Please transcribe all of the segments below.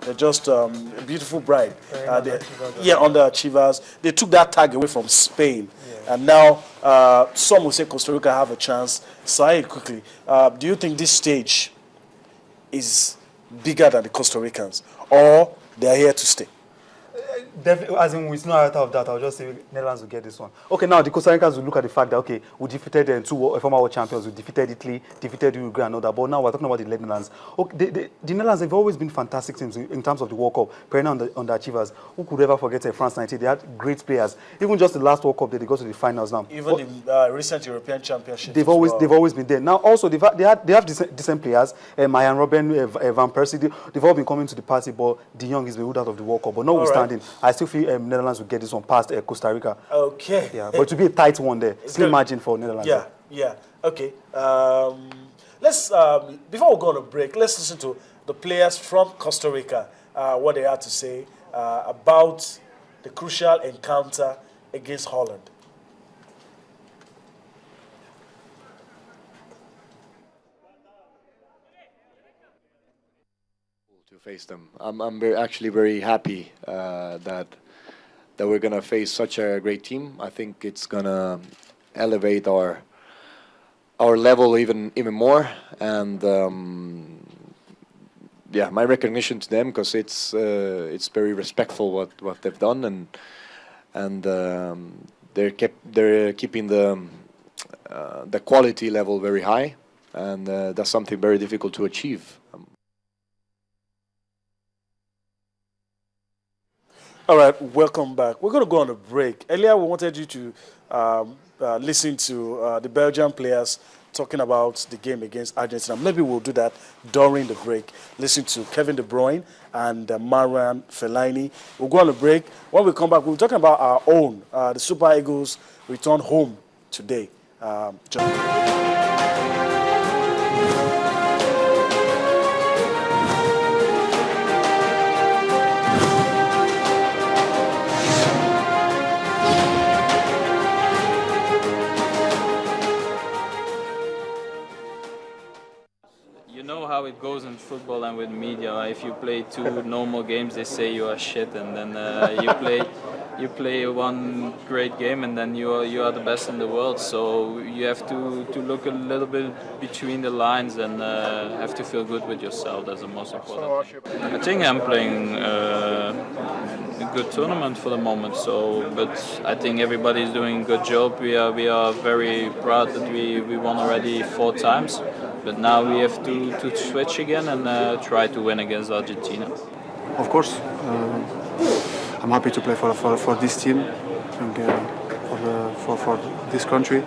They're just a beautiful bride. Underachievers. They took that tag away from Spain. Yeah. And now some will say Costa Rica have a chance. Say quickly. Do you think this stage is bigger than the Costa Ricans, or they are here to stay? As in, with no out of that, I'll just say Netherlands will get this one. Okay, now the Costa Ricans will look at the fact that, okay, we defeated two former world champions, we defeated Italy, defeated Uruguay and all that, but now we're talking about the Netherlands. Okay, the Netherlands have always been fantastic teams in terms of the World Cup, perennial underachievers. Who could ever forget France 90? They had great players. Even just the last World Cup, they got to the finals now. Even the recent European Championships. They've always been there. Now also they have decent players. Mayan Robben, Van Persie. They've all been coming to the party, but De Jong is ruled out of the World Cup. But notwithstanding, I still feel Netherlands will get this one past Costa Rica. Okay. Yeah, but to be a tight one there. Slim margin for Netherlands. Yeah. Okay. Let's before we go on a break, let's listen to the players from Costa Rica, what they had to say about the crucial encounter against Holland. To face them, I'm actually very happy that we're gonna face such a great team. I think it's gonna elevate our level even more, and yeah, my recognition to them, because it's very respectful what they've done, and they're keeping the quality level very high, and that's something very difficult to achieve. All right, welcome back. We're going to go on a break. Earlier, we wanted you to listen to the Belgian players talking about the game against Argentina. Maybe we'll do that during the break. Listen to Kevin De Bruyne and Marouane Fellaini. We'll go on a break. When we come back, we'll be talking about our own. The Super Eagles return home today. You know how it goes in football and with media. If you play two normal games, they say you are shit, and then you play one great game, and then you are the best in the world. So you have to look a little bit between the lines and have to feel good with yourself. That's the most important thing. I think I'm playing a good tournament for the moment. But I think everybody is doing a good job. We are very proud that we won already 4 times. But now we have to switch again and try to win against Argentina. Of course, I'm happy to play for this team and for this country.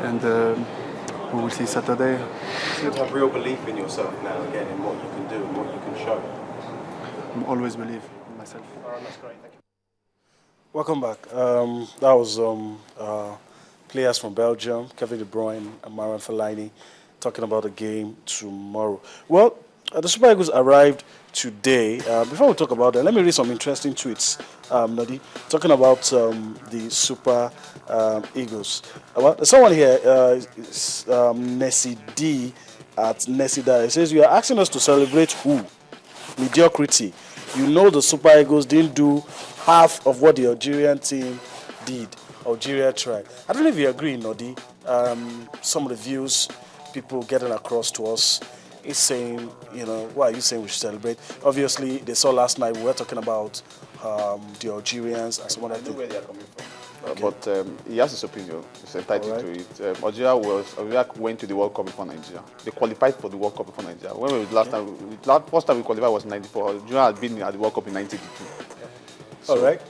And we will see Saturday. You have real belief in yourself now again, in what you can do and what you can show. I always believe in myself. All right, that's great. Thank you. Welcome back. That was players from Belgium, Kevin De Bruyne and Marouane Fellaini, talking about the game tomorrow. Well, the Super Eagles arrived today. Before we talk about that, let me read some interesting tweets, Nadi, talking about the Super Eagles. Well, someone here, Nessie D at Nessie D, says, you are asking us to celebrate who? Mediocrity. You know the Super Eagles didn't do half of what the Algerian team did. Algeria tried. I don't know if you agree, Nodi. Some of the views people getting across to us is saying, why are you saying we should celebrate? Obviously, they saw last night, we were talking about the Algerians and some other things. Where they are coming from. Okay. But he has his opinion. He's entitled to it. Algeria went to the World Cup before Nigeria. They qualified for the World Cup before Nigeria. When we first time we qualified was in '94. Algeria had been at the World Cup in 1982. All right.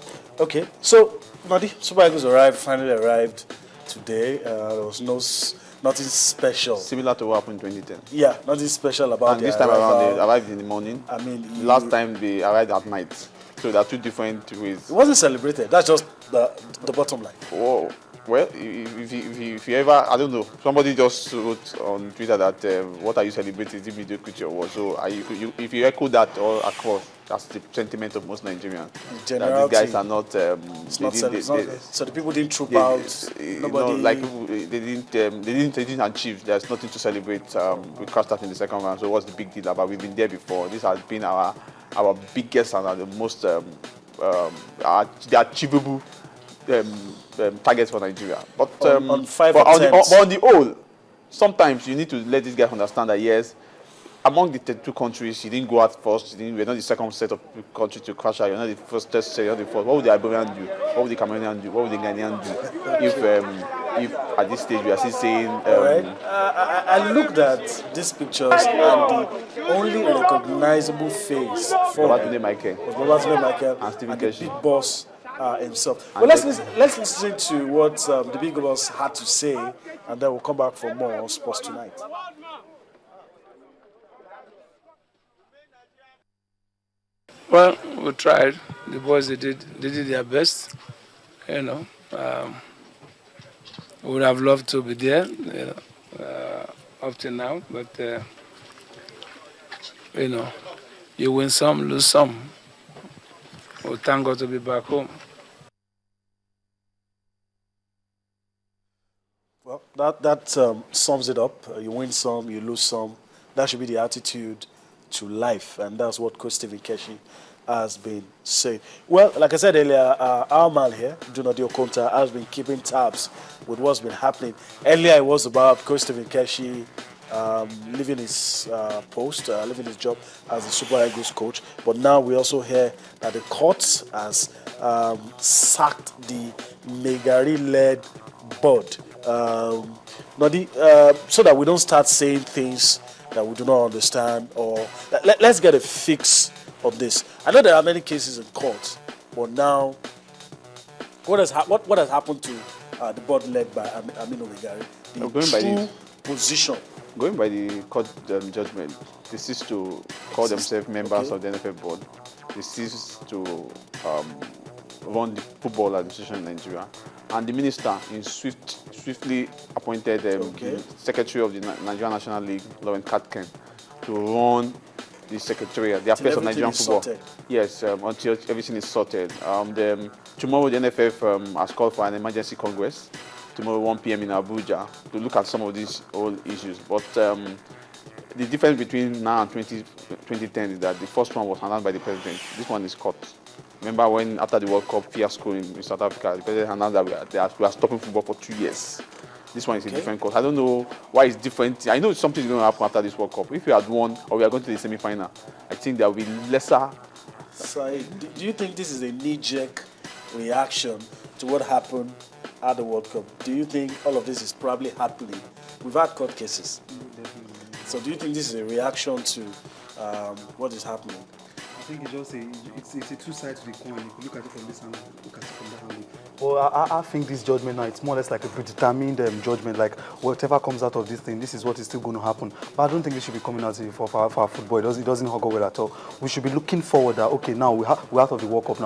Okay. So, Nadi, Super Eagles finally arrived today. There was nothing special. Similar to what happened in 2010. Yeah, nothing special about it. And this time around, they arrived in the morning. I mean, last time they arrived at night. So there are two different ways. It wasn't celebrated. That's just the bottom line. Oh, Well, if you ever, I don't know, somebody just wrote on Twitter that what are you celebrating? Is it mediocrity or what? So if you echo that all across, that's the sentiment of most Nigerians. That these guys are not. So the people didn't troop they, out. Nobody. like people, they didn't achieve. There's nothing to celebrate. We crashed out in the second round. So what's the big deal about? We've been there before. This has been our biggest and the most the achievable targets for Nigeria. But on 5 but attempts. on the whole, sometimes you need to let these guys understand that yes, among the 32 countries, you didn't go out first. We're not the second set of countries to crash out. You're not the first test set. You're not the first. What would the Iberian do? What would the Cameroonian do? What would the Ghanaian do? If at this stage we are still saying. Right. I looked at these pictures and the only recognizable face for Babatunde Michael was Babatunde Michael and Stephen the Keshi. big boss himself. Well, let's listen to what the big boss had to say, and then we'll come back for more on Sports Tonight. Well, we tried. The boys they did their best. You know, we would have loved to be there, up to now, but you know, you win some, lose some. We thank God to be back home. Well, that sums it up. You win some, you lose some. That should be the attitude to life, and that's what Coach Stephen Keshi has been saying. Well, like I said earlier, our man here, Dunadio Konta, has been keeping tabs with what's been happening. Earlier, it was about Coach Stephen Keshi leaving his post, leaving his job as the Super Eagles coach. But now we also hear that the court has sacked the Megari-led board. So that we don't start saying things that we do not understand, or let's get a fix of this. I know there are many cases in court, but now what has happened to the board led by Aminu Megari? The position. Going by the court judgment, they cease to call themselves members of the NFF board. They cease to run the football administration in Nigeria. And the minister swiftly appointed the secretary of the Nigerian National League, Lauren Katken, to run the secretariat, the affairs of Nigerian football. Sorted. Yes, until everything is sorted. Tomorrow the NFF has called for an emergency congress. Tomorrow 1 p.m. in Abuja to look at some of these old issues. But the difference between now and 2010 is that the first one was announced by the president. This one is cut. Remember when after the World Cup fiasco in South Africa, the president announced that we are stopping football for 2 years. This one is a different course. I don't know why it's different. I know something is going to happen after this World Cup. If we had won or we are going to the semi-final, I think there will be lesser. So, do you think this is a knee-jerk reaction to what happened at the World Cup? Do you think all of this is probably happening? We've had court cases. So do you think this is a reaction to what is happening? I think it's a two sides to the coin. You can look at it from this angle, look at it from that angle. Well, I think this judgment now, it's more or less like a predetermined judgment, like whatever comes out of this thing, this is what is still going to happen. But I don't think this should be coming out for our football. It doesn't go well at all. We should be looking forward that, okay, now we're out of the World Cup now.